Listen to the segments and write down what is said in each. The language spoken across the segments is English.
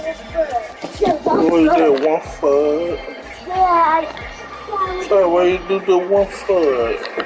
What is that, 1 foot? So why you do the 1 foot?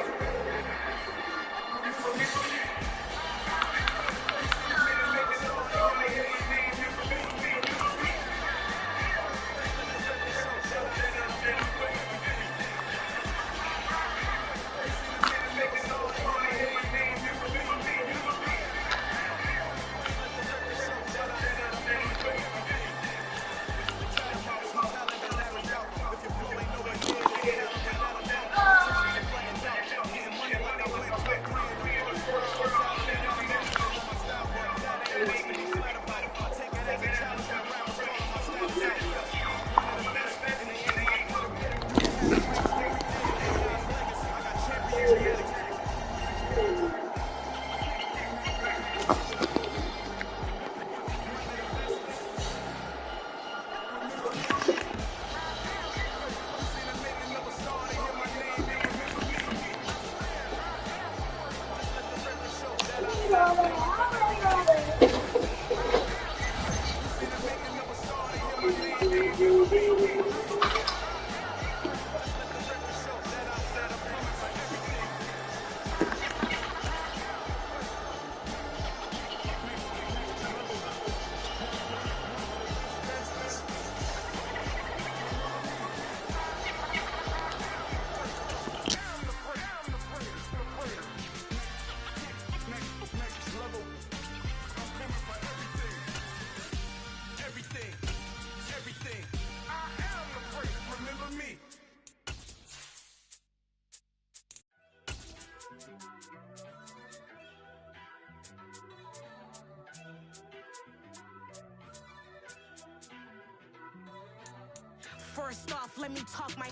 First off, let me talk my.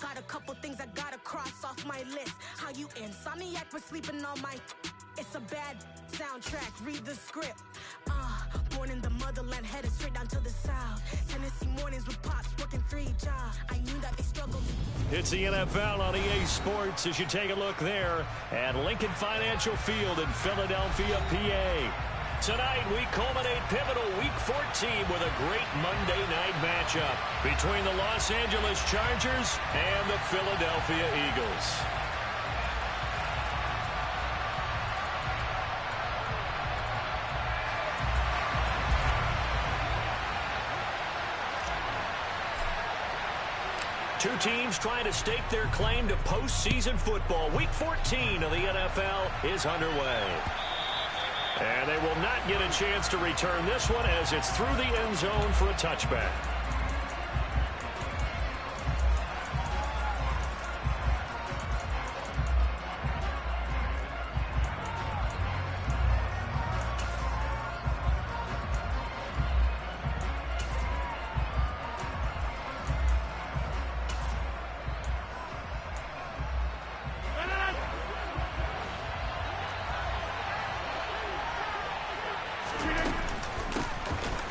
Got a couple things I gotta cross off my list. How you insomniac for sleeping on my. It's a bad soundtrack, read the script. Born in the motherland, headed straight down to the south. Tennessee mornings with pops, working 3 jobs. I knew that they struggled. It's the NFL on EA Sports as you take a look there at Lincoln Financial Field in Philadelphia, PA. Tonight, we culminate pivotal Week 14 with a great Monday night matchup between the Los Angeles Chargers and the Philadelphia Eagles. Two teams trying to stake their claim to postseason football. Week 14 of the NFL is underway. And they will not get a chance to return this one as it's through the end zone for a touchback.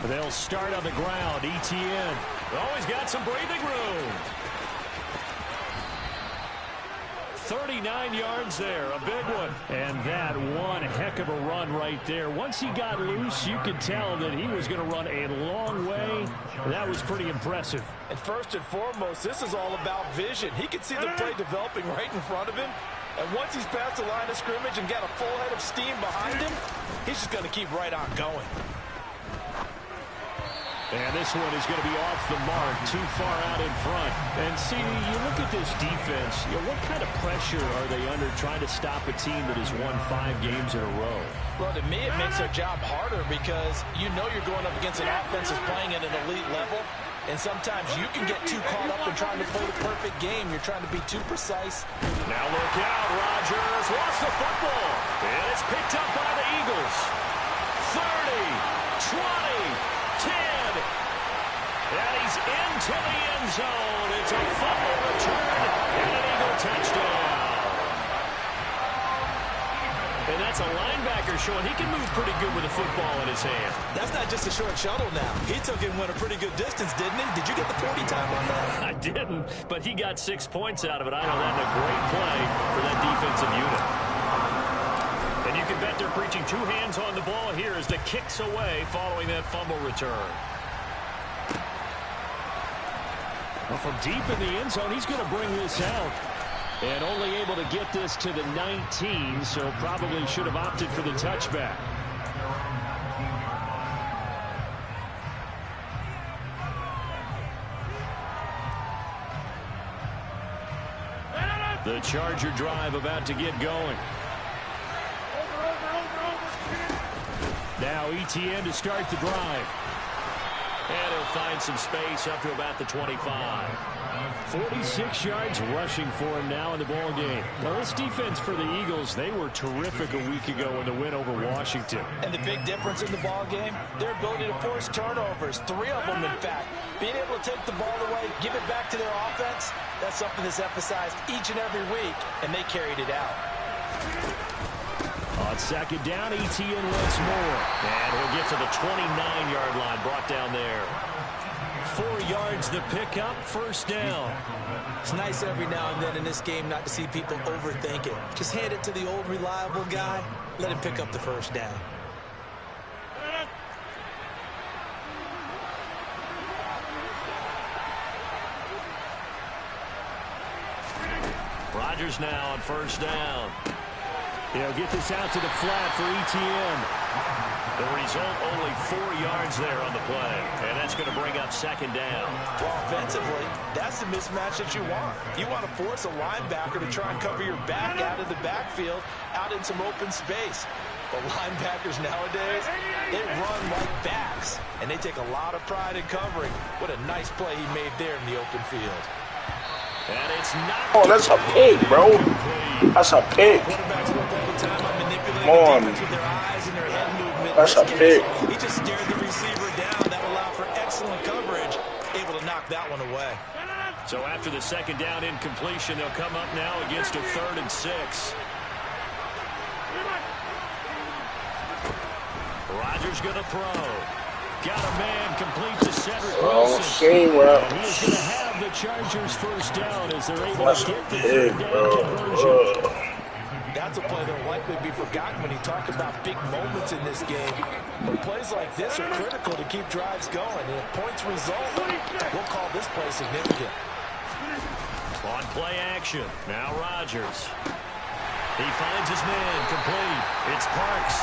They'll start on the ground. Etienne always got some breathing room. 39 yards there, a big one. And that one heck of a run right there. Once he got loose, you could tell that he was going to run a long way. That was pretty impressive. And first and foremost, this is all about vision. He could see the play developing right in front of him. And once he's past the line of scrimmage and got a full head of steam behind him, he's just going to keep right on going. And this one is going to be off the mark, too far out in front. And see, you look at this defense, what kind of pressure are they under trying to stop a team that has won 5 games in a row? Well, to me, it makes their job harder because you know you're going up against an offense that's playing at an elite level. And sometimes you can get too caught up in trying to play the perfect game. You're trying to be too precise. Now look out, Rodgers lost the football. And it's picked up by the Eagles. 30, 20. 10, and he's into the end zone. It's a fumble return and an Eagle touchdown. And that's a linebacker showing he can move pretty good with a football in his hand. That's not just a short shuttle now. He took it and went a pretty good distance, didn't he? Did you get the 40 time on that? I didn't, but he got 6 points out of it. I know that's a great play for that defensive unit. And you can bet they're preaching 2 hands on the ball here as the kick's away following that fumble return. Well, from deep in the end zone, he's going to bring this out. And only able to get this to the 19, so probably should have opted for the touchback. The Charger drive about to get going. Now Etienne to start the drive. And he'll find some space up to about the 25. 46 yards rushing for him now in the ball game. Now this defense for the Eagles, they were terrific a week ago in the win over Washington. And the big difference in the ball game, their ability to force turnovers, 3 of them in fact. Being able to take the ball away, give it back to their offense, that's something that's emphasized each and every week, and they carried it out. On second down, Etienne once more. And he'll get to the 29-yard line, brought down there. 4 yards the pickup, first down. It's nice every now and then in this game not to see people overthink it. Just hand it to the old reliable guy. Let him pick up the first down. Rodgers now on first down. He'll get this out to the flat for Etienne. The result, only 4 yards there on the play. And that's going to bring up second down. Well, offensively, that's the mismatch that you want. You want to force a linebacker to try and cover your back out of the backfield, out in some open space. But linebackers nowadays, they run like backs, and they take a lot of pride in covering. What a nice play he made there in the open field. And it's not. Oh, that's a pig, bro. That's a pig. Quarterbacks work all the time on manipulating Come on. the defense with their eyes and their head movement. That's a pig. He just stared the receiver down. That allowed for excellent coverage. Able to knock that one away. So after the second down incompletion, they'll come up now against a 3rd and 6. Rodgers going to throw. Got a man complete to Cedric Wilson. Same route. And he's going to have the Chargers first down as they're able That's to a get the pig, 3rd down bro. conversion. That's a play that will likely be forgotten when you talk about big moments in this game. But plays like this are critical to keep drives going. And if points result, we'll call this play significant. On play action, now Rodgers. He finds his man complete. It's Parks.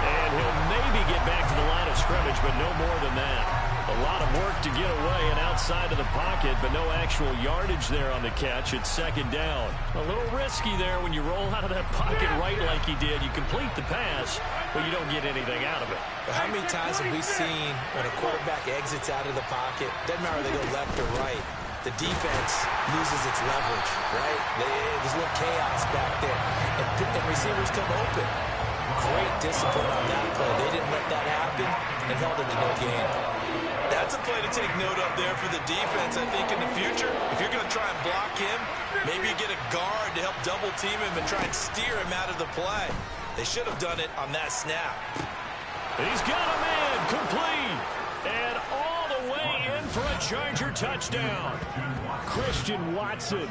And he'll maybe get back to the line of scrimmage, but no more than that. A lot of work to get away and outside of the pocket, but no actual yardage there on the catch. It's second down. A little risky there when you roll out of that pocket right like he did. You complete the pass, but you don't get anything out of it. But how many times have we seen when a quarterback exits out of the pocket, doesn't matter whether they go left or right, the defense loses its leverage, right? There's a little chaos back there. And receivers come open. Great discipline on that play. They didn't let that happen and held it to no gain. That's a play to take note of there for the defense, I think, in the future. If you're going to try and block him, maybe you get a guard to help double team him and try and steer him out of the play. They should have done it on that snap. He's got a man complete. And all the way in for a Charger touchdown. Christian Watson,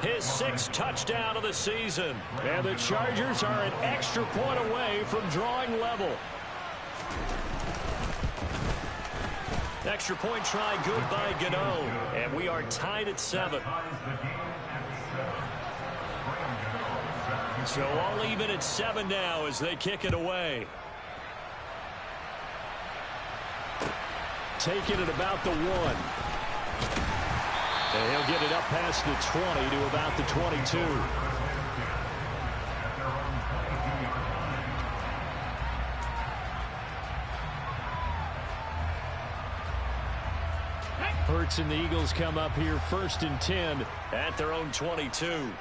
his 6th touchdown of the season. And the Chargers are an extra point away from drawing level. Extra point try good by Gano. And we are tied at 7. So all even at 7 now as they kick it away. Taking it about the 1. And he'll get it up past the 20 to about the 22. Hurts and the Eagles come up here 1st and 10 at their own 22.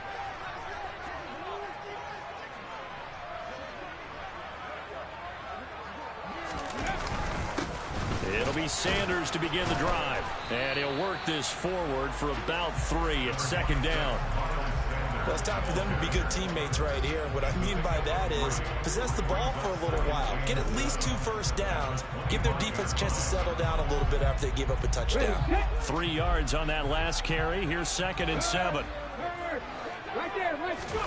It'll be Sanders to begin the drive. And he'll work this forward for about 3 at second down. Well, it's time for them to be good teammates right here. And what I mean by that is possess the ball for a little while. Get at least 2 first downs. Give their defense a chance to settle down a little bit after they give up a touchdown. 3 yards on that last carry. Here's 2nd and 7. Right there, let's go.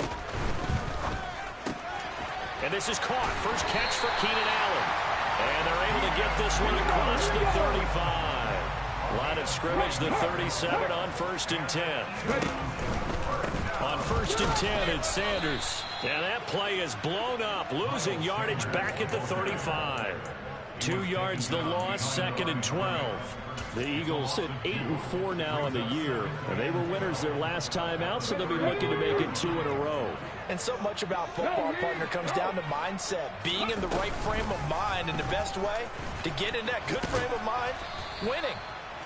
And this is caught. First catch for Keenan Allen. And they're able to get this one across the 35. Line of scrimmage, the 37 on 1st and 10. On 1st and 10, it's Sanders. And that play is blown up, losing yardage back at the 35. 2 yards the loss, 2nd and 12. The Eagles sit 8-4 now on the year. And they were winners their last time out, so they'll be looking to make it 2 in a row. And so much about football, partner, comes down to mindset. Being in the right frame of mind, and the best way to get in that good frame of mind, winning.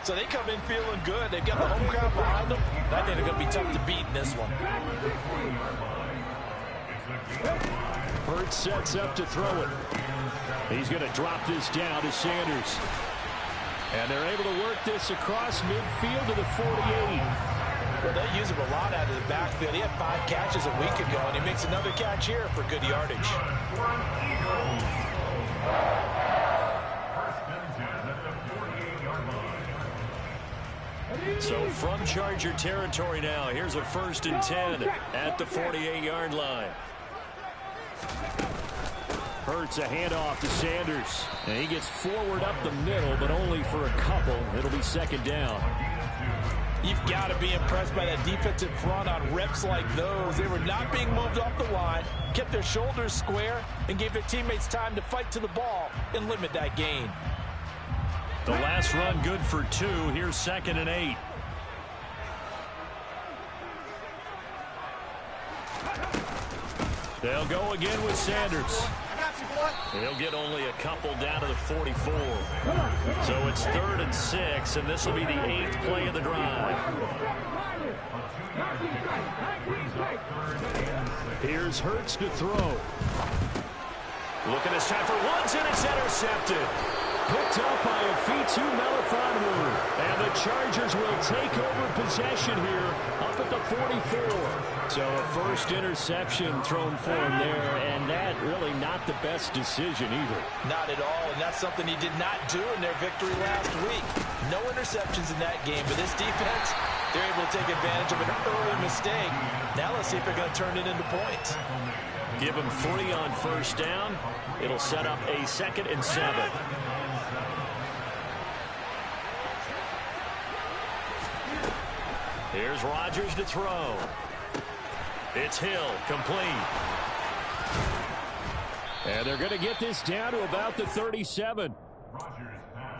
So they come in feeling good. They've got the home crowd behind them. I think they're going to be tough to beat in this one. Hurts sets up to throw it. He's going to drop this down to Sanders. And they're able to work this across midfield to the 48. Well, they use him a lot out of the backfield. He had 5 catches a week ago, and he makes another catch here for good yardage. So from Charger territory now, here's a 1st and 10 at the 48-yard line. Hurts a handoff to Sanders. And he gets forward up the middle, but only for a couple. It'll be 2nd down. You've got to be impressed by that defensive front on reps like those. They were not being moved off the line, kept their shoulders square, and gave their teammates time to fight to the ball and limit that gain. The last run good for 2. Here's 2nd and 8. They'll go again with Sanders. He'll get only a couple down to the 44. So it's 3rd and 6, and this will be the 8th play of the drive. Here's Hurts to throw. Looking this time for Woods, and it's intercepted. Picked up by Afitu Melifonwu. And the Chargers will take over possession here up at the 44. So a first interception thrown for him there, and that really not the best decision either. Not at all, and that's something he did not do in their victory last week. No interceptions in that game, but this defense, they're able to take advantage of an early mistake. Now let's see if they're going to turn it into points. Give him 3 on 1st down. It'll set up a 2nd and 7. Here's Rodgers to throw. It's Hill, complete. And they're going to get this down to about the 37.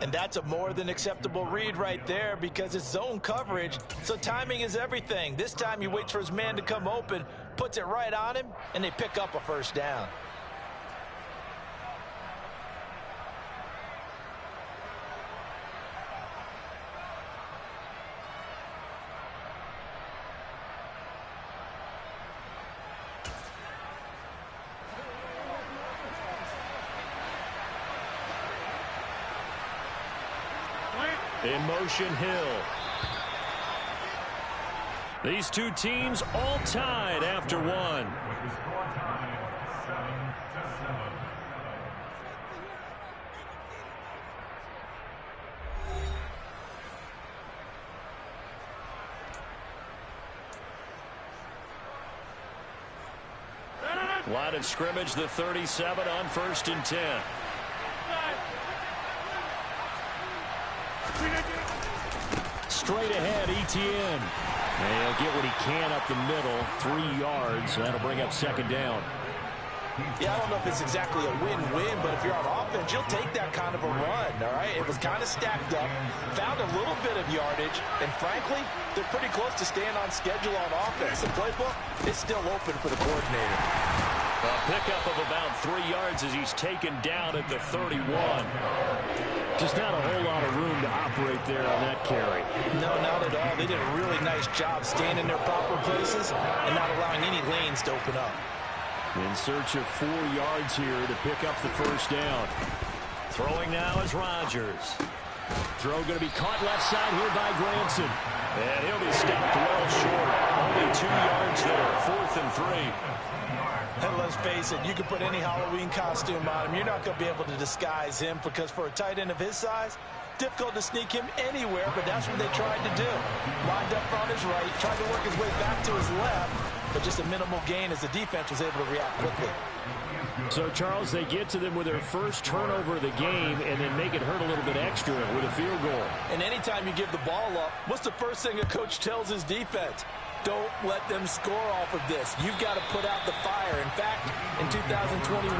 And that's a more than acceptable read right there because it's zone coverage, so timing is everything. This time he waits for his man to come open, puts it right on him, and they pick up a 1st down. In motion, Hill. These two teams all tied after 1. Line of scrimmage, the 37 on 1st and 10. Straight ahead, Etienne. And he'll get what he can up the middle, 3 yards. So that'll bring up 2nd down. Yeah, I don't know if it's exactly a win-win, but if you're on offense, you'll take that kind of a run, all right? It was kind of stacked up, found a little bit of yardage, and frankly, they're pretty close to staying on schedule on offense. The playbook is still open for the coordinator. A pickup of about 3 yards as he's taken down at the 31. Just not a whole lot of room to operate there on that carry. No, not at all. They did a really nice job staying in their proper places and not allowing any lanes to open up. In search of 4 yards here to pick up the 1st down. Throwing now is Rodgers. Throw going to be caught left side here by Granson. And he'll be stopped well short. Only 2 yards there. 4th and 3. And let's face it, you can put any Halloween costume on him. You're not going to be able to disguise him because for a tight end of his size, difficult to sneak him anywhere, but that's what they tried to do. Lined up on his right, tried to work his way back to his left, but just a minimal gain as the defense was able to react quickly. So, Charles, they get to them with their first turnover of the game and then make it hurt a little bit extra with a field goal. And anytime you give the ball up, what's the first thing a coach tells his defense? Don't let them score off of this. You've got to put out the fire. In fact, in 2021,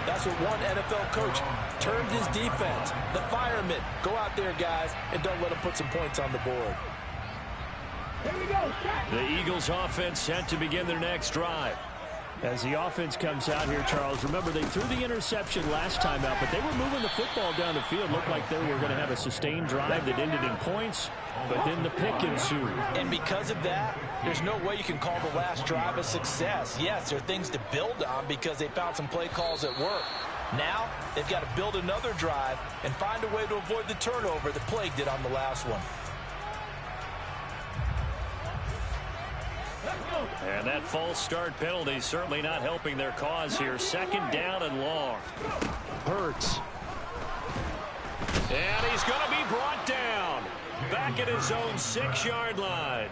that's what one NFL coach termed his defense, the firemen. Go out there, guys, and don't let them put some points on the board. Here we go. The Eagles offense set to begin their next drive. As the offense comes out here, Charles, remember they threw the interception last time out, but they were moving the football down the field. Looked like they were going to have a sustained drive that ended in points, but then the pick ensued. And because of that, there's no way you can call the last drive a success. Yes, there are things to build on because they found some play calls that work. Now, they've got to build another drive and find a way to avoid the turnover that plagued it on the last one. And that false start penalty certainly not helping their cause here. Second down and long. Hurts. And he's going to be brought down. Back at his own 6-yard line.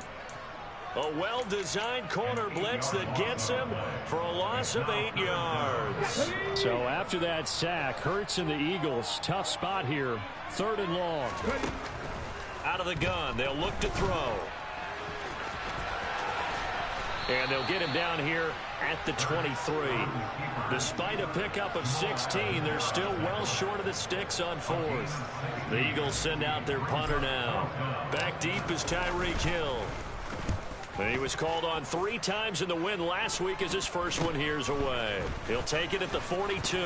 A well-designed corner blitz that gets him for a loss of 8 yards. So after that sack, Hurts and the Eagles, tough spot here. 3rd and long. Out of the gun, they'll look to throw. And they'll get him down here at the 23. Despite a pickup of 16, they're still well short of the sticks on 4th. The Eagles send out their punter now. Back deep is Tyreek Hill. And he was called on 3 times in the win last week as his first one here's away. He'll take it at the 42.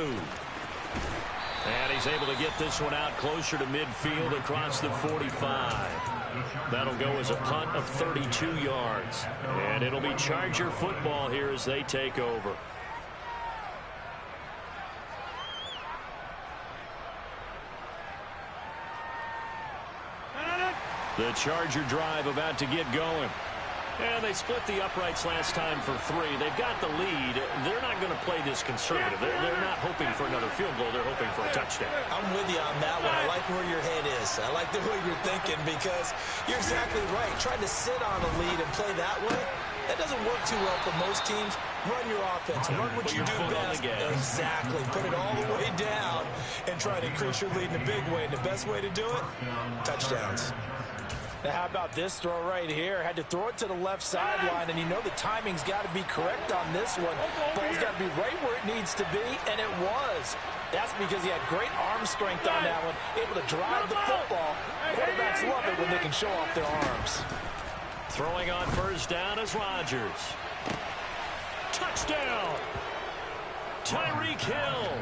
And he's able to get this one out closer to midfield across the 45. That'll go as a punt of 32 yards. And it'll be Charger football here as they take over. The Charger drive about to get going. And they split the uprights last time for 3. They've got the lead. They're not going to play this conservative. They're not hoping for another field goal. They're hoping for a touchdown. I'm with you on that one. I like where your head is. I like the way you're thinking because you're exactly right. Trying to sit on a lead and play that way, that doesn't work too well for most teams. Run your offense. Run what you do best. Exactly. Put it all the way down and try to increase your lead in a big way. And the best way to do it, touchdowns. Now, how about this throw right here? Had to throw it to the left sideline, and you know the timing's got to be correct on this one. Ball's got to be right where it needs to be, and it was. That's because he had great arm strength on that one, able to drive the football. Quarterbacks love it when they can show off their arms. Throwing on first down is Rodgers. Touchdown! Tyreek Hill,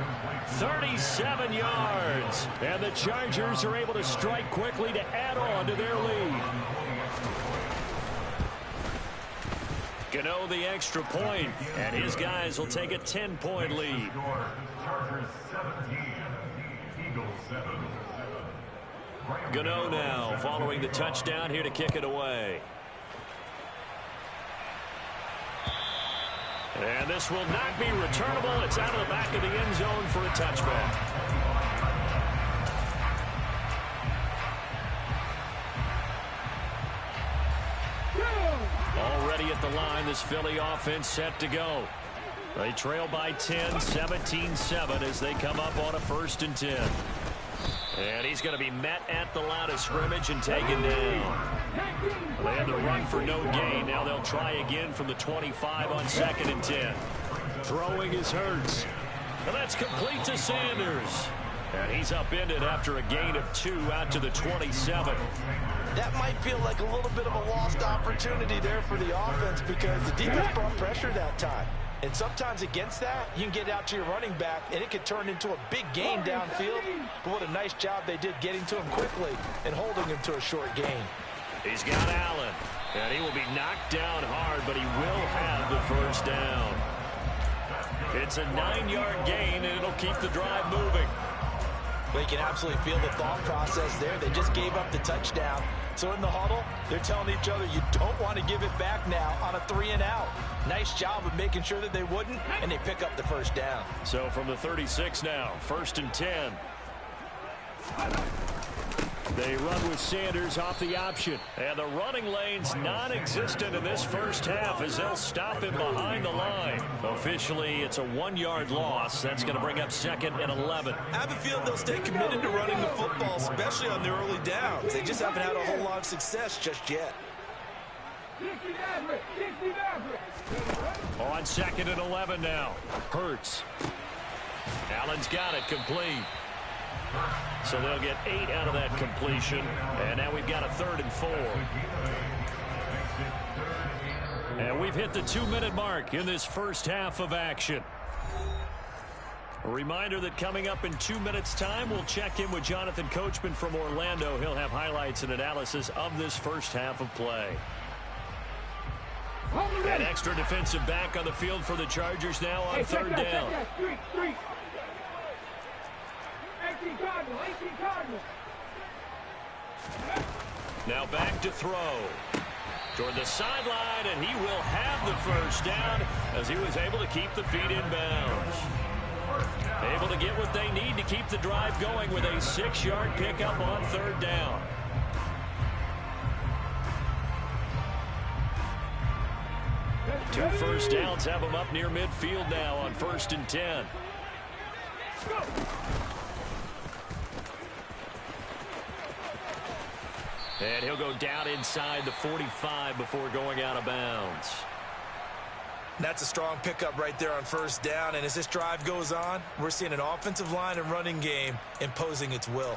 37 yards. And the Chargers are able to strike quickly to add on to their lead. Gano the extra point, and his guys will take a 10-point lead. Gano now following the touchdown here to kick it away. And this will not be returnable. It's out of the back of the end zone for a touchback. Already at the line, this Philly offense set to go. They trail by 10, 17-7 as they come up on a 1st and 10. And he's going to be met at the line of scrimmage and taken down. They had the run for no gain. Now they'll try again from the 25 on 2nd and 10. Throwing is Hurts. And that's complete to Sanders. And he's upended after a gain of 2 out to the 27. That might feel like a little bit of a lost opportunity there for the offense because the defense brought pressure that time. And sometimes against that, you can get out to your running back, and it could turn into a big gain downfield. But what a nice job they did getting to him quickly and holding him to a short gain. He's got Allen, and he will be knocked down hard, but he will have the first down. It's a 9-yard gain, and it'll keep the drive moving. They can absolutely feel the thought process there. They just gave up the touchdown. So in the huddle, they're telling each other, you don't want to give it back now on a 3-and-out. Nice job of making sure that they wouldn't, and they pick up the first down. So from the 36 now, 1st and 10. They run with Sanders off the option. And the running lane's non-existent in this first half as they'll stop him behind the line. Officially, it's a 1-yard loss. That's going to bring up 2nd and 11. I have a feeling they'll stay committed to running the football, especially on their early downs. They just haven't had a whole lot of success just yet. On 2nd and 11 now. Hurts. Allen's got it complete. So they'll get 8 out of that completion. And now we've got a 3rd and 4. And we've hit the 2-minute mark in this first half of action. A reminder that coming up in 2 minutes' time, we'll check in with Jonathan Coachman from Orlando. He'll have highlights and analysis of this first half of play. An extra defensive back on the field for the Chargers now on 3rd down. Now back to throw. Toward the sideline, and he will have the first down as he was able to keep the feet in bounds. Able to get what they need to keep the drive going with a 6-yard pickup on 3rd down. Two first downs have him up near midfield now on 1st and 10. And he'll go down inside the 45 before going out of bounds. That's a strong pickup right there on 1st down. And as this drive goes on, we're seeing an offensive line and running game imposing its will.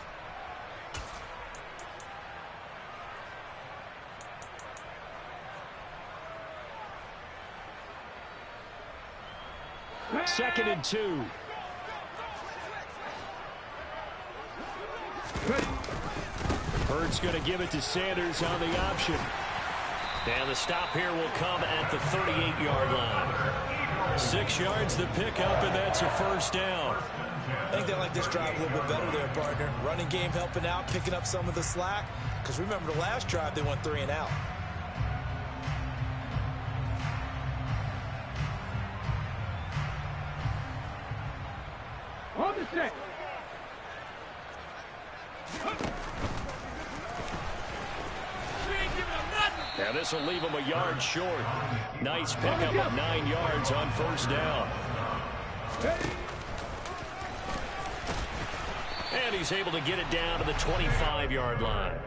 Second and 2. Hurts going to give it to Sanders on the option. And the stop here will come at the 38-yard line. 6 yards the pickup, and that's a first down. I think they like this drive a little bit better there, partner. Running game helping out, picking up some of the slack. Because remember the last drive, they went 3 and out. On the set. Now this will leave him a yard short. Nice pickup of 9 yards on 1st down. And he's able to get it down to the 25-yard line.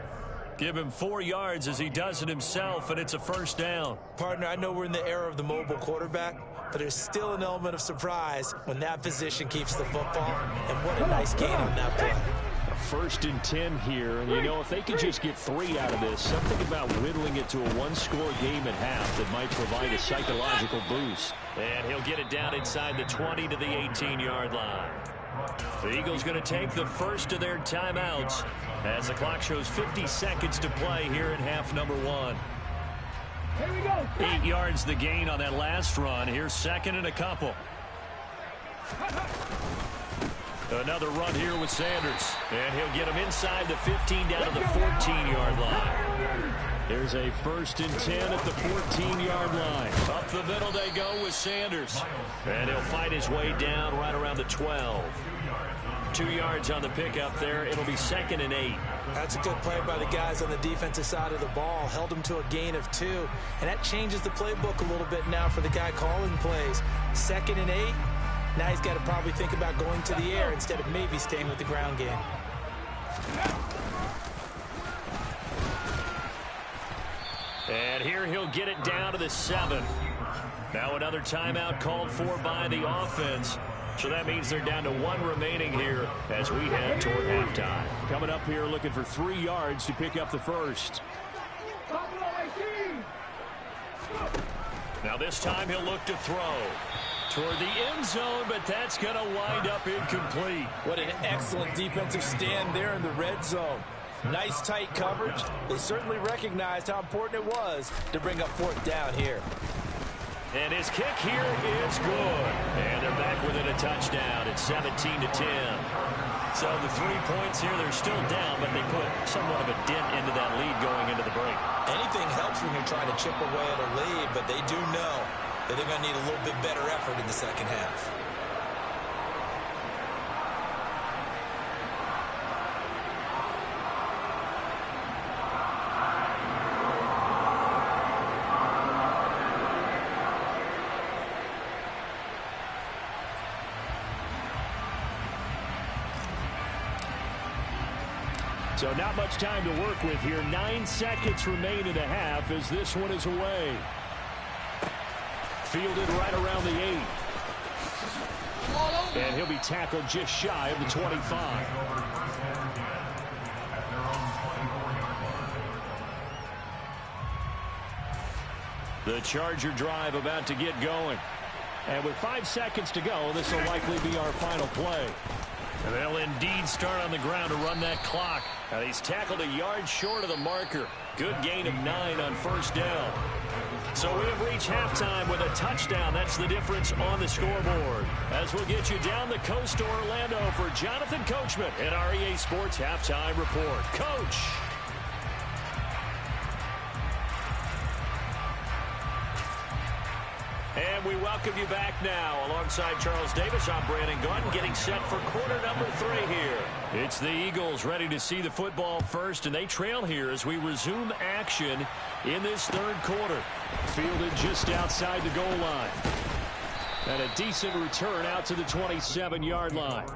Give him 4 yards as he does it himself, and it's a first down. Partner, I know we're in the era of the mobile quarterback, but there's still an element of surprise when that position keeps the football. And what a nice gain on that play. 1st and 10 here, and you know, if they could just get 3 out of this, something about whittling it to a 1-score game at half that might provide a psychological boost. And he'll get it down inside the 20 to the 18-yard line. The Eagles going to take the first of their timeouts as the clock shows 50 seconds to play here in half number 1. Here we go. 8 yards the gain on that last run. Here's 2nd and a couple. Another run here with Sanders. And he'll get him inside the 15 down to the 14-yard line. There's a 1st and 10 at the 14-yard line. Up the middle they go with Sanders. And he'll fight his way down right around the 12. 2 yards on the pickup there. It'll be 2nd and 8. That's a good play by the guys on the defensive side of the ball. Held him to a gain of 2. And that changes the playbook a little bit now for the guy calling plays. 2nd and 8. Now he's got to probably think about going to the air instead of maybe staying with the ground game. And here he'll get it down to the 7. Now another timeout called for by the offense. So that means they're down to 1 remaining here as we head toward halftime. Coming up here looking for 3 yards to pick up the first. Now this time he'll look to throw toward the end zone, but that's going to wind up incomplete. What an excellent defensive stand there in the red zone. Nice tight coverage. They certainly recognized how important it was to bring up 4th down here. And his kick here is good. And they're back within a touchdown. It's 17-10. So the 3 points here, they're still down, but they put somewhat of a dent into that lead going into the break. Anything helps when you're trying to chip away at a lead, but they do know that they're going to need a little bit better effort in the second half. So not much time to work with here. 9 seconds remain in the half as this one is away. Fielded right around the 8. And he'll be tackled just shy of the 25. The Charger drive about to get going. And with 5 seconds to go, this will likely be our final play. And they'll indeed start on the ground to run that clock. Now he's tackled a yard short of the marker. Good gain of 9 on first down. So we have reached halftime with a touchdown. That's the difference on the scoreboard. As we'll get you down the coast to Orlando for Jonathan Coachman at our EA Sports Halftime Report. Coach. And we welcome you back now. Alongside Charles Davis, I'm Brandon Gunn, getting set for quarter number 3 here. It's the Eagles ready to see the football first, and they trail here as we resume action in this third quarter. Fielded just outside the goal line. And a decent return out to the 27-yard line.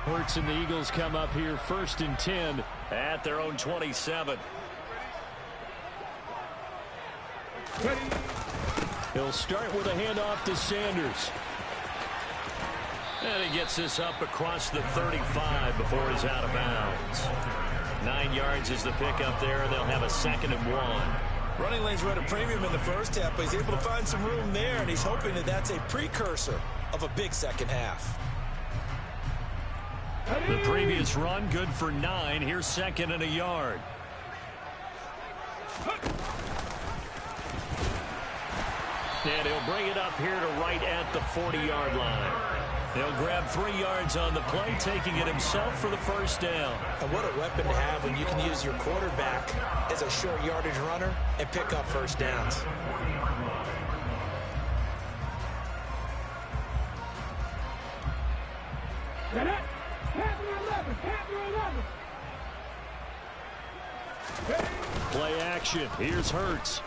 Hurts and the Eagles come up here 1st and 10 at their own 27. He'll start with a handoff to Sanders. And he gets this up across the 35 before he's out of bounds. 9 yards is the pickup there, and they'll have a 2nd and 1. Running lanes were at a premium in the first half, but he's able to find some room there, and he's hoping that that's a precursor of a big second half. The previous run, good for 9. Here's 2nd and a yard. And he'll bring it up here to right at the 40-yard line. He'll grab 3 yards on the play, taking it himself for the first down. And what a weapon to have when you can use your quarterback as a short yardage runner and pick up first downs. Play action. Here's Hurts.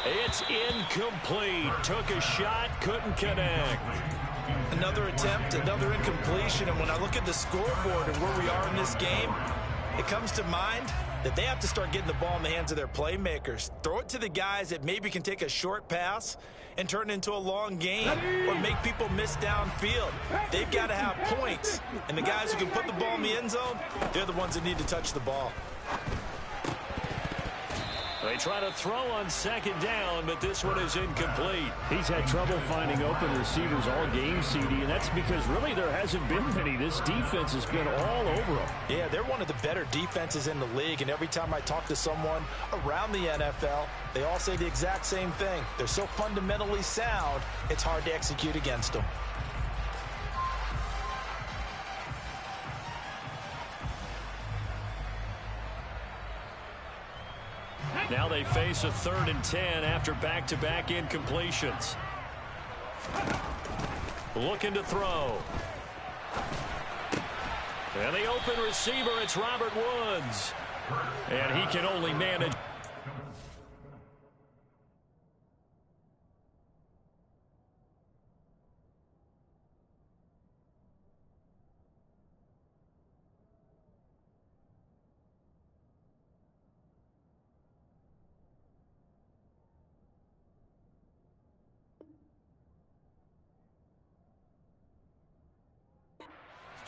It's incomplete. Took a shot, couldn't connect. Another attempt, another incompletion. And when I look at the scoreboard and where we are in this game, it comes to mind that they have to start getting the ball in the hands of their playmakers. Throw it to the guys that maybe can take a short pass and turn it into a long game or make people miss downfield. They've got to have points. And the guys who can put the ball in the end zone, they're the ones that need to touch the ball. They try to throw on 2nd down, but this one is incomplete. He's had trouble finding open receivers all game, CD, and that's because really there hasn't been many. This defense has been all over them. Yeah, they're one of the better defenses in the league, and every time I talk to someone around the NFL, they all say the exact same thing. They're so fundamentally sound, it's hard to execute against them. Now they face a 3rd and 10 after back-to-back incompletions. Looking to throw. And the open receiver, it's Robert Woods. And he can only manage.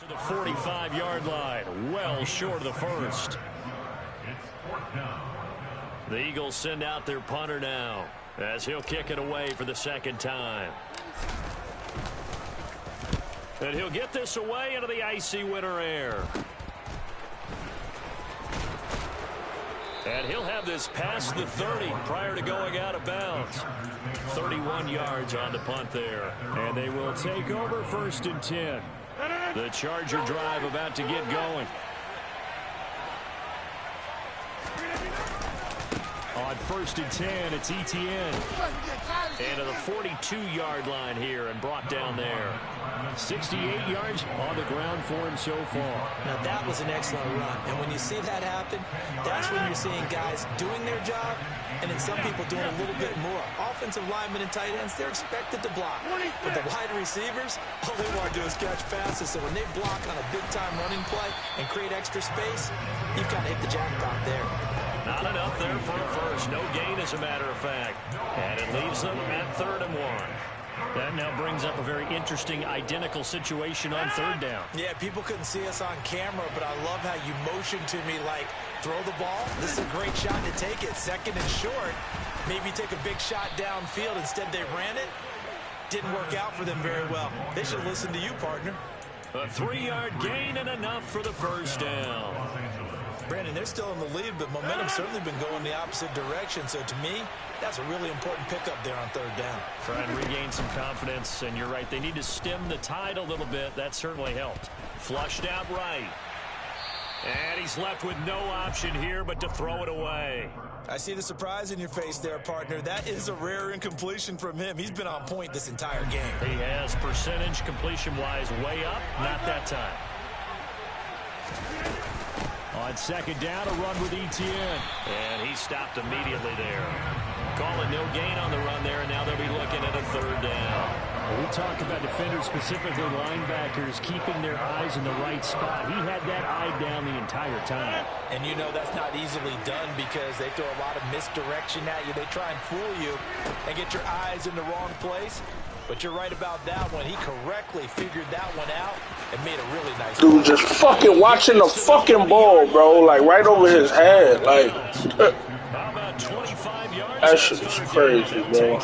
To the 45-yard line, well short of the first. The Eagles send out their punter now as he'll kick it away for the 2nd time. And he'll get this away into the icy winter air. And he'll have this past the 30 prior to going out of bounds. 31 yards on the punt there. And they will take over 1st and 10. The Charger drive about to get going. On On 1st and 10, it's Etienne. And to the 42-yard line here and brought down there. 68 yards on the ground for him so far. Now, that was an excellent run. And when you see that happen, that's when you're seeing guys doing their job and then some people doing a little bit more. Offensive linemen and tight ends, they're expected to block. But the wide receivers, all they want to do is catch passes. So when they block on a big-time running play and create extra space, you've got to hit the jackpot there. Not enough there for a first. No gain, as a matter of fact. And it leaves them at 3rd and 1. That now brings up a very interesting identical situation on 3rd down. Yeah, people couldn't see us on camera, but I love how you motioned to me like, throw the ball. This is a great shot to take it. 2nd and short. Maybe take a big shot downfield. Instead, they ran it. Didn't work out for them very well. They should listen to you, partner. A 3-yard gain and enough for the first down. Brandon, they're still in the lead, but momentum's certainly been going the opposite direction. So to me, that's a really important pickup there on 3rd down. Try and regain some confidence, and you're right. They need to stem the tide a little bit. That certainly helped. Flushed out right. And he's left with no option here but to throw it away. I see the surprise in your face there, partner. That is a rare incompletion from him. He's been on point this entire game. He has percentage completion-wise way up. Not that time. On 2nd down, a run with Etienne. And he stopped immediately there. Call it no gain on the run there, and now they'll be looking at a 3rd down. We talk about defenders, specifically linebackers, keeping their eyes in the right spot. He had that eye down the entire time. And you know that's not easily done because they throw a lot of misdirection at you. They try and fool you and get your eyes in the wrong place. But you're right about that one. He correctly figured that one out and made a really nice Dude, just fucking watching the fucking ball, bro. Like, right over his head. Like, How about 25 yards? that shit is crazy, bro.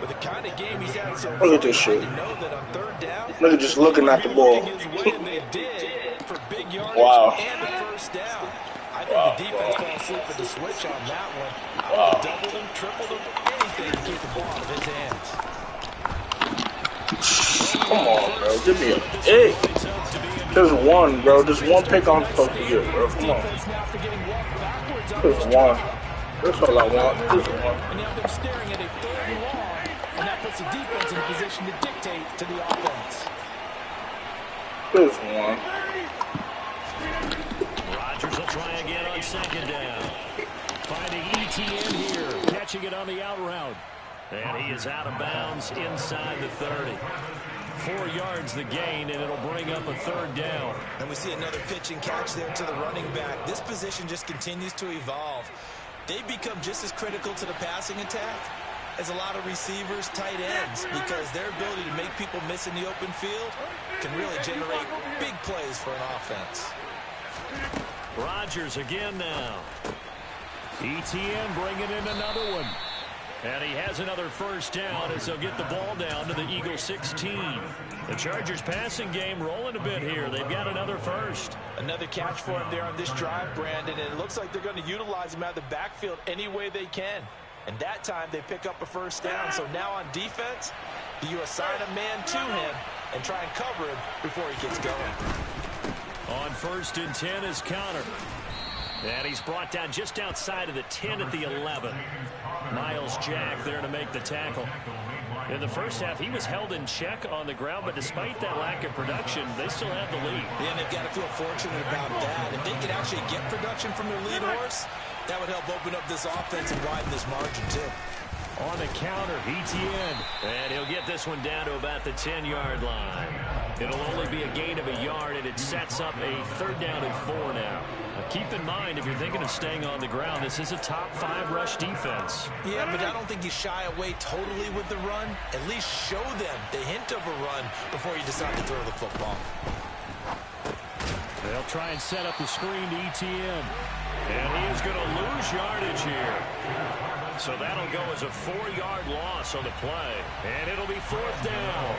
With the kind of game he's had so far, Look at this shit. know that on 3rd down, Look at just looking at the ball. Wow. And the first down. I think the defense fell asleep at the switch on that one. I would have doubled him, tripled him, anything to keep the ball out of his hands. Come on, bro. Give me a pick. Just one, bro. Just one pick I'm supposed to get, bro. Come on. Just one. That's all I want. Just one. And you have them staring at a 3rd and long, and that puts the defense in a position to dictate to the offense. Just one. Rodgers will try again on 2nd down. Finding Etienne here, catching it on the out route. And he is out of bounds inside the 30. 4 yards the gain, and it'll bring up a 3rd down. And we see another pitch and catch there to the running back. This position just continues to evolve. They become just as critical to the passing attack as a lot of receivers, tight ends, because their ability to make people miss in the open field can really generate big plays for an offense. Rodgers again now. Etienne bringing in another one. And he has another first down as they'll get the ball down to the Eagles 16. The Chargers passing game rolling a bit here. They've got another first. Another catch for him there on this drive, Brandon, and it looks like they're going to utilize him out of the backfield any way they can. And that time they pick up a first down. So now on defense, do you assign a man to him and try and cover him before he gets going? On 1st and 10 is Conner. And he's brought down just outside of the 10 at the 11. Miles Jack there to make the tackle. In the first half, he was held in check on the ground, but despite that lack of production, they still have the lead. Yeah, and they've got to feel fortunate about that. If they could actually get production from their lead horse, that would help open up this offense and widen this margin, too. On the counter, Etienne. And he'll get this one down to about the 10-yard line. It'll only be a gain of a yard, and it sets up a 3rd down and 4 now. Now keep in mind, if you're thinking of staying on the ground, this is a top 5 rush defense. Yeah, but I don't think you shy away totally with the run. At least show them the hint of a run before you decide to throw the football. They'll try and set up the screen to Etienne. And he is going to lose yardage here. So that'll go as a 4-yard loss on the play. And it'll be 4th down.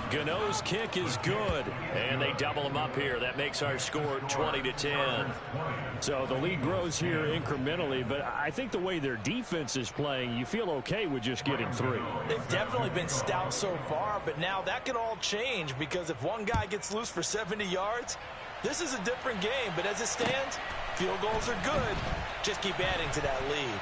Gano's kick is good. And they double him up here. That makes our score 20-10. So the lead grows here incrementally, but I think the way their defense is playing, you feel okay with just getting 3. They've definitely been stout so far, but now that could all change because if one guy gets loose for 70 yards, this is a different game. But as it stands, Field goals are good. Just keep adding to that lead.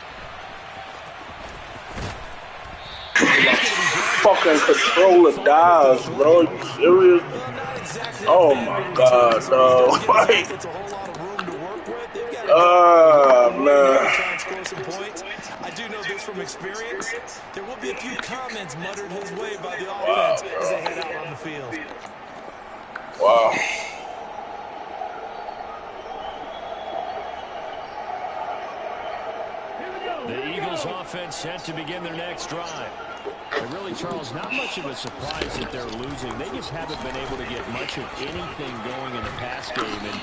Fucking controller dies, bro. You serious? Oh my god, no. Like, man. I do know this from experience. There will be a few comments muttered his way by the offense as they head out on the field. Wow. The Eagles offense set to begin their next drive. And really, Charles, not much of a surprise that they're losing. They just haven't been able to get much of anything going in the pass game. And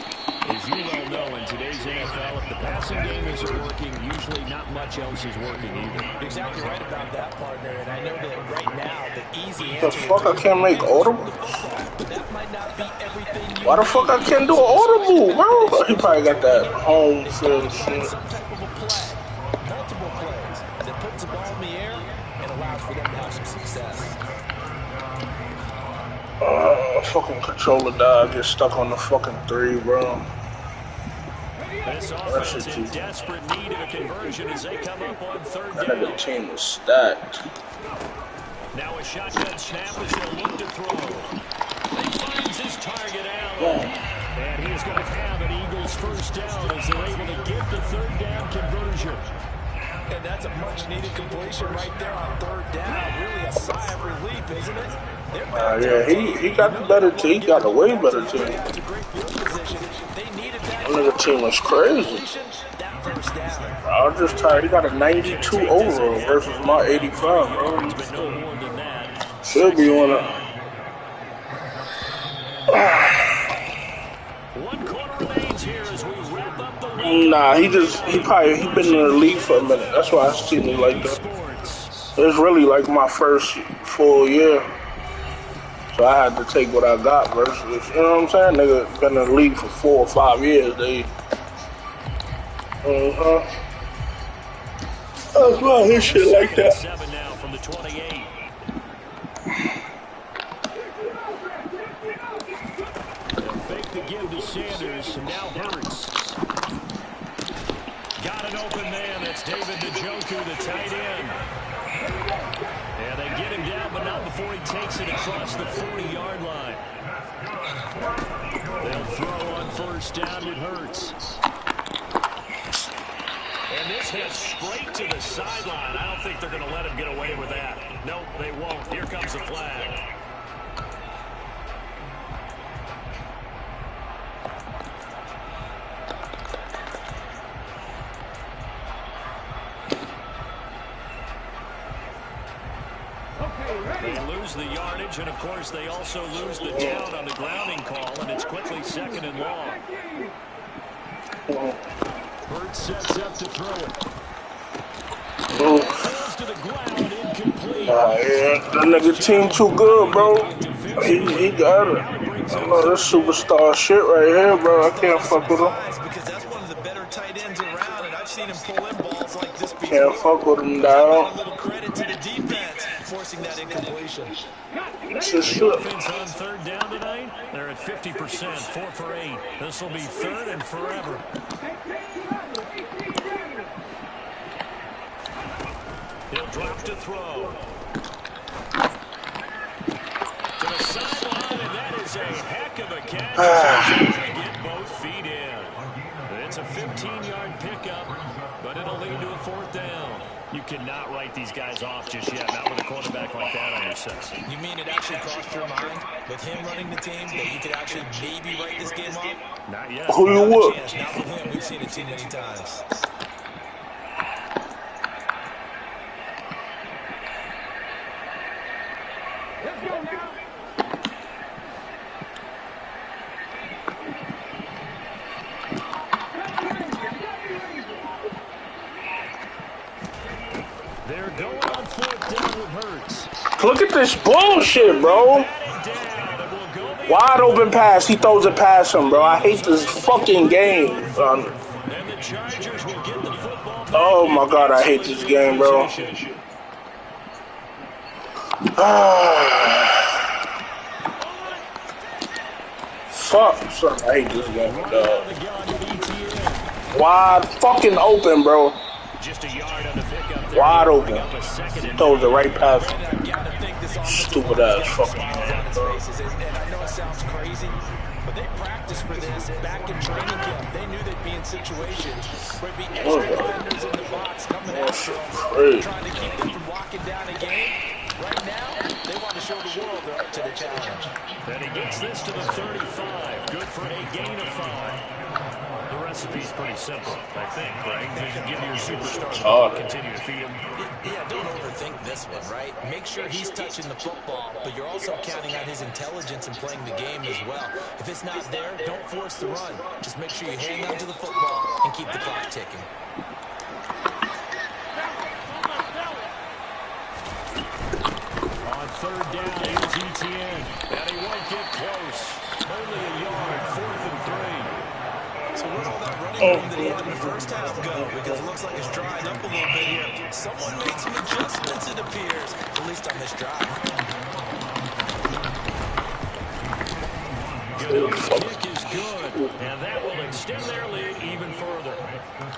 as you well know, in today's NFL, if the passing game isn't working, usually not much else is working either. Exactly right about that, partner. And I know that right now, the easy The answer fuck I can't make audible? that might not be everything you Why the fuck I can't do an audible, bro? He probably got that home field shit. some type of a play, multiple plays, that puts the ball in the air and allows for them to have some success. Fucking controller died. Get stuck on the fucking 3, bro. This offense in desperate need of a conversion as they come up on third That down. nigga team is stacked. Now a shotgun snap as they'll look to throw. He finds his target, Allen. And he's going to have an Eagles first down as they're able to get the third down conversion. And that's a much-needed completion right there on third down. Really a sigh of relief, isn't it? Yeah, he got the better team. He got a way better team. It's a great field position. They needed that. That nigga team was crazy. That first down. I was just tired. He got a 92 overall versus my 85, bro. But no more than that. Should be on a... One quarter remains here as we wrap up the week. Nah, he been in the league for a minute. That's why I see me like that. Sports. It's really like my first full year. So I had to take what I got versus, you know what I'm saying? Nigga been in the league for 4 or 5 years. That's why his shit like that. 7 now from the 28. They'll fake the give to Sanders, and now Hurts. Got an open man. That's David Njoku, the tight end. Yeah, they get him down, but not before he takes it across the 40-yard line. They'll throw on first down with Hurts. And this hits straight to the sideline. I don't think they're going to let him get away with that. Nope, they won't. Here comes the flag. They lose the yardage, and of course they also lose the down on the grounding call, and it's quickly second and long. Hurts sets up to throw it. Falls to the ground, incomplete. Yeah, that nigga team too good, bro. He got it. I know this superstar shit right here, bro. I can't fuck with him. Because that's one of the better tight ends around, and I've seen him pull in balls like this before. Can't fuck with him, A dog. little credit to the defense forcing that incompletion. It's just The shit. offense on third down tonight, they're at 50%, 4 for 8. This will be third and forever. He'll drop to throw. To the sideline, and that is a heck of a catch. To get both feet in. It's a 15-yard pickup, but it'll lead to a fourth down. You cannot write these guys off just yet, not with a quarterback like that on your set. You mean it actually crossed your mind with him running the team that you could actually maybe write this game off? Not yet. Who you with? Yes, not with him. We've seen it too many times. Let's go now. They're going on fourth down with Hurts. Look at this bullshit, bro. Wide open pass. He throws it past him, bro. I hate this fucking game, son. And the Chargers will get the football back. Oh my god, I hate this game, bro. Fuck, son. I hate this game, dog. Wide fucking open, bro. Just a yard on the pickup there. Wide open. Throws the right pass. Stupid ass fucking. And I know it sounds crazy, but they practiced for this back in training camp. They knew they'd be in situations where it'd be extra defenders in the box coming after them, trying to keep them from walking down a game. Right now, they want to show the world they're up to the challenge. And he gets this to the 35. Good for a gain of 5. The recipe's pretty simple, I think, right? Just give your superstar the ball and continue to feed him. Yeah, don't overthink this one, right? Make sure he's touching the football, but you're also counting on his intelligence in playing the game as well. If it's not there, don't force the run. Just make sure you hang on to the football and keep the clock ticking. On third down, here's Etienne. And he won't get close. Only a yard, 4th and 3. So where'd all that running room that he had in the first half go? Because it looks like it's drying up a little bit here. Someone made some adjustments, it appears, at least on this drive. Kick is good, and that will extend their lead even further.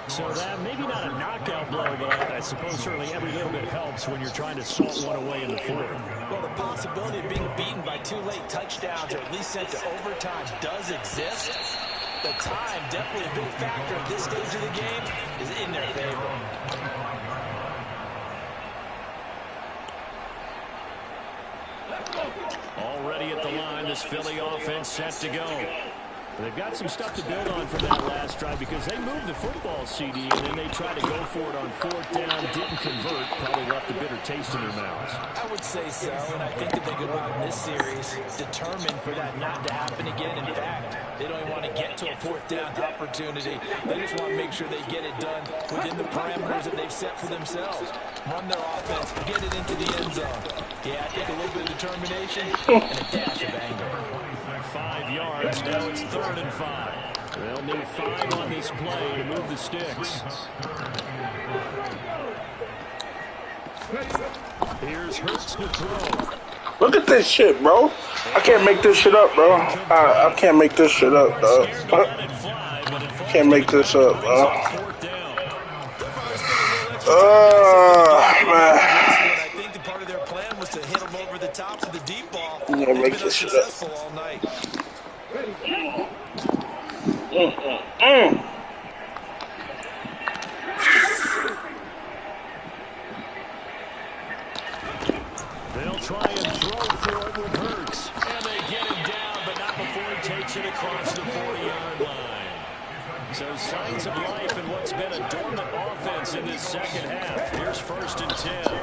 So that maybe not a knockout blow, but I suppose certainly every little bit helps when you're trying to salt one away in the fourth. Well, the possibility of being beaten by 2 late touchdowns or at least sent to overtime does exist. The time, definitely a big factor at this stage of the game, is in their favor. Already at the line, this Philly offense set to go. They've got some stuff to build on from that last drive because they moved the football, CD, and then they tried to go for it on 4th down, didn't convert, probably left a bitter taste in their mouths. I would say so, and I think that they go out in this series determined for that not to happen again. In fact, they don't even want to get to a 4th down opportunity. They just want to make sure they get it done within the parameters that they've set for themselves. Run their offense, get it into the end zone. Yeah, I think a little bit of determination and a dash of anger. 5 yards, now it's 3rd and 5. They'll need 5 on this play to move the sticks. Here's Hurts to throw. Look at this shit, bro. I can't make this shit up, bro. I can't make this shit up, dog. Can't make this up, bro. Man. I think the part of their plan was to hit them over the top of the deep ball. I'm gonna make this shit up. All night. They'll try and throw for it with Hurts. And they get him down, but not before he takes it across the 40-yard line. So signs of life in what's been a dormant offense in this second half. Here's 1st and 10.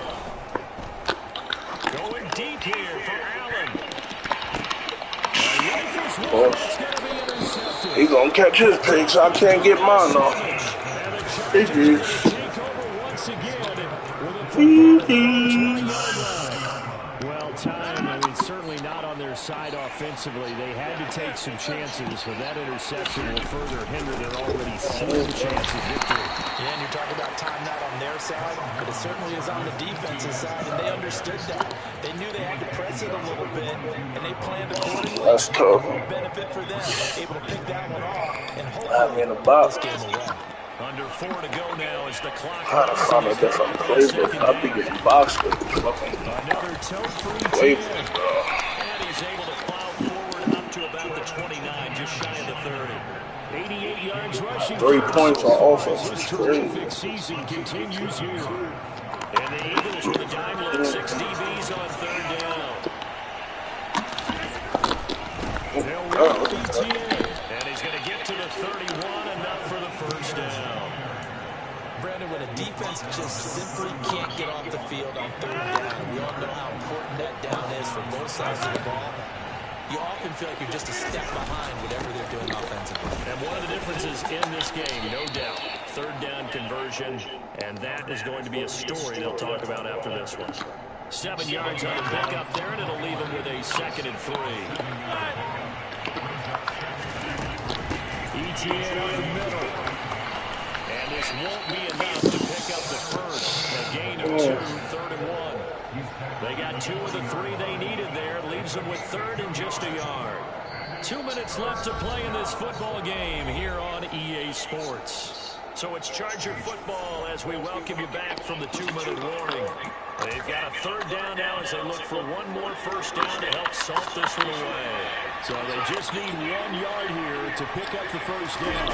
Going deep here for Allen. He gonna catch his picks. I can't get mine though. He did. Well, time, I mean, certainly not on their side offensively. They had to take some chances, but that interception will further hinder their already slim chance of victory. Yeah, and you're talking about time not on their side, but it certainly is on the defensive side, and they understood that. They knew they had to press it a little bit, and they planned accordingly. That's tough. Benefit for them, able to pick that one off, and I'm in a box. this game away. Under 4 to go now as the clock. Trying to find a different playbook. I think it's box with fucking Another toe-free playbook, bro. And he's able to plow forward up to about the 29, just shy of the 30. 88 yards rushing. 3 points on offense. His It's crazy. terrific season continues here. And the Eagles with a dime look, 6 DBs on 3rd down. They'll roll Etienne. And he's going to get to the 31, enough for the 1st down. Brandon, when a defense just simply can't get off the field on 3rd down, we all know how important that down is for both sides of the ball. You often feel like you're just a step behind whatever they're doing offensively. And one of the differences in this game, no doubt, 3rd down conversion, and that is going to be a story they'll talk about after this one. 7 yards on the pickup there, and it'll leave them with a 2nd and 3. Etienne up the middle. And this won't be enough to pick up the first. A gain of 2, 3rd and 1. They got 2 of the 3 they needed there. Leaves them with 3rd and just a yard. 2 minutes left to play in this football game here on EA Sports. So it's Charger football as we welcome you back from the 2-minute warning. They've got a third down now as they look for one more first down to help salt this one away. So they just need 1 yard here to pick up the first down.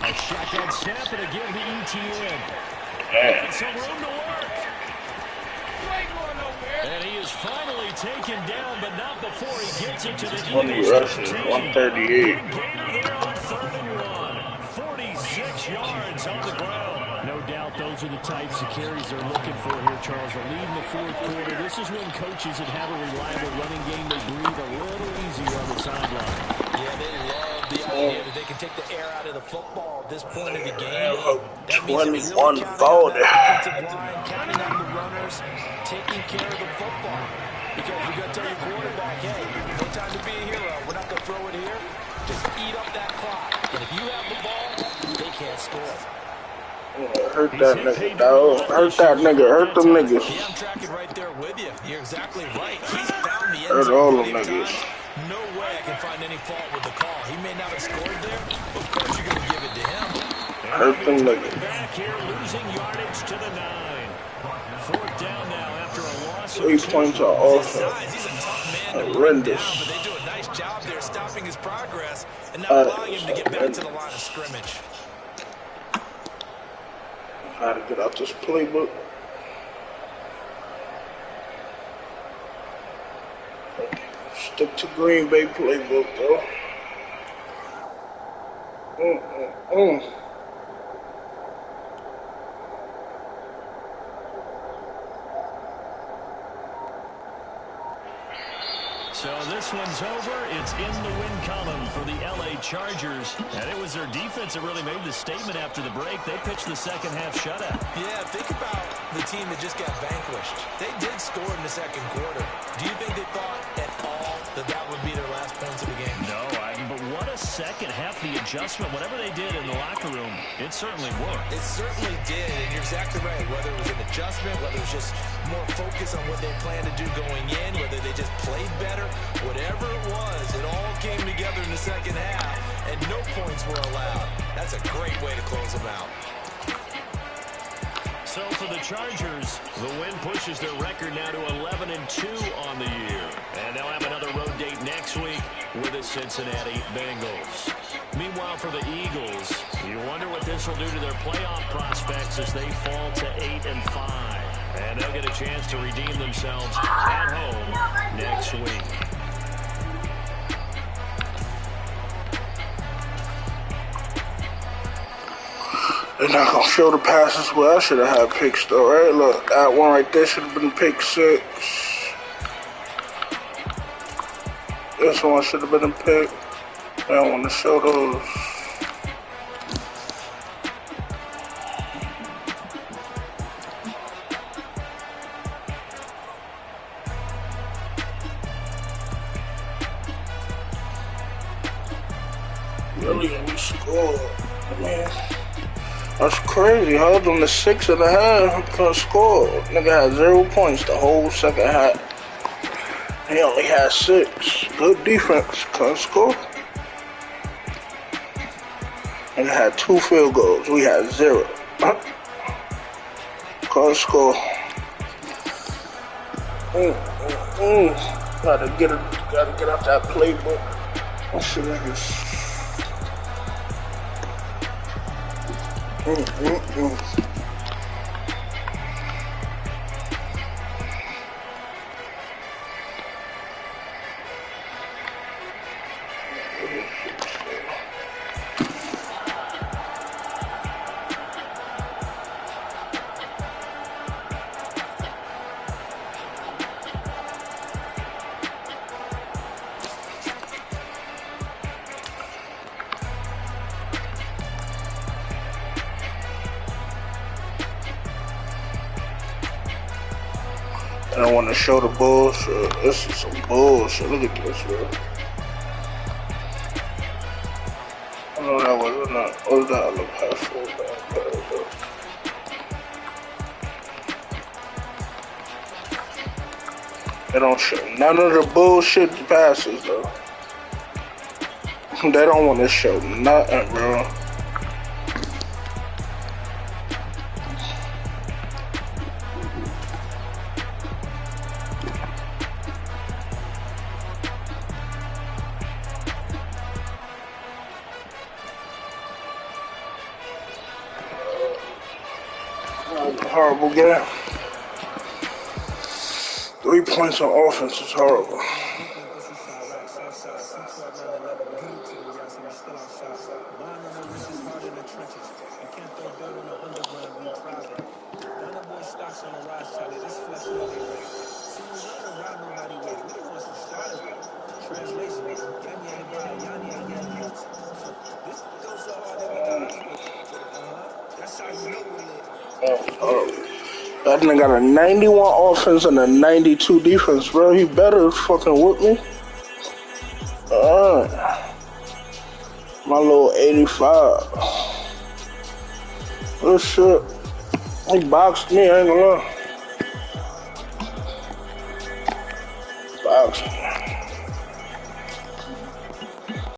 A shotgun snap and again to ETN. And some room to work. And he is finally taken down, but not before he gets it to the Eagles. 138. There on 3rd and 1. 46 yards on the ground. No doubt those are the types of carries they're looking for here, Charles. The lead in the fourth quarter. This is when coaches that have a reliable running game, they breathe a little easier on the sideline. Yeah, they love the idea that they can take the air out of the football at this point of the game. That means 21 40. Offensive line, counting on the runners, taking care of the football. Because you got to tell your quarterback, hey, no time to be a hero. We're not going to throw it here. Just eat up that clock. And if you have the ball, they can't score. Hurt that nigga, dog. Hurt that nigga. Hurt them niggas. Yeah, I'm tracking right there with you. You're exactly right. He's found the end Hurt zone all them plenty of niggas. times. No way I can find any fault with the call. He may not have scored there, but of course you're going to give it to him. Hurt them niggas. Back here, losing yardage to the 9. Fourth down now after a loss of 3 2. points are He's awesome. a tough man to run Horrendous. down, but they do a nice job there stopping his progress and not allowing him to get back to the line of scrimmage. How to get out this playbook. Stick to Green Bay playbook, though. So this one's over. It's in the win column for the LA Chargers. And it was their defense that really made the statement after the break. They pitched the second half shutout. Yeah, think about the team that just got vanquished. They did score in the second quarter. Do you think they thought at all that that would be their last points of the game? No, but what a second half. The adjustment, whatever they did in the locker room, it certainly worked. It certainly did, and you're exactly right. Whether it was an adjustment, whether it was just more focus on what they planned to do going in, whether they just played better, whatever it was, it all came together in the second half, and no points were allowed. That's a great way to close them out. So for the Chargers, the win pushes their record now to 11-2 on the year. And they'll have another road date next week with the Cincinnati Bengals. Meanwhile, for the Eagles, you wonder what this will do to their playoff prospects as they fall to 8-5. And they'll get a chance to redeem themselves at home next week. They're not going to show the passes. Well, I should have had picks, though, right? Look, that one right there should have been pick 6. This one should have been a pick. I don't want to show those. Really, we scored. Man, that's crazy. Held them to 6.5. Couldn't score. Nigga had 0 points the whole second half. He only had 6. Good defense. Couldn't score. And had 2 field goals. We had 0. Couldn't score. Gotta get out that playbook. That shit niggas. I don't want to show the bullshit. This is some bullshit. Look at this, bro. I know that was not. What was that? Look past full back. They don't show none of the bullshit passes, though. They don't want to show nothing, bro. Horrible game. 3 points on offense is horrible. That nigga got a 91 offense and a 92 defense, bro. He better fucking whip me. My little 85. Oh shit. He boxed me, I ain't gonna lie.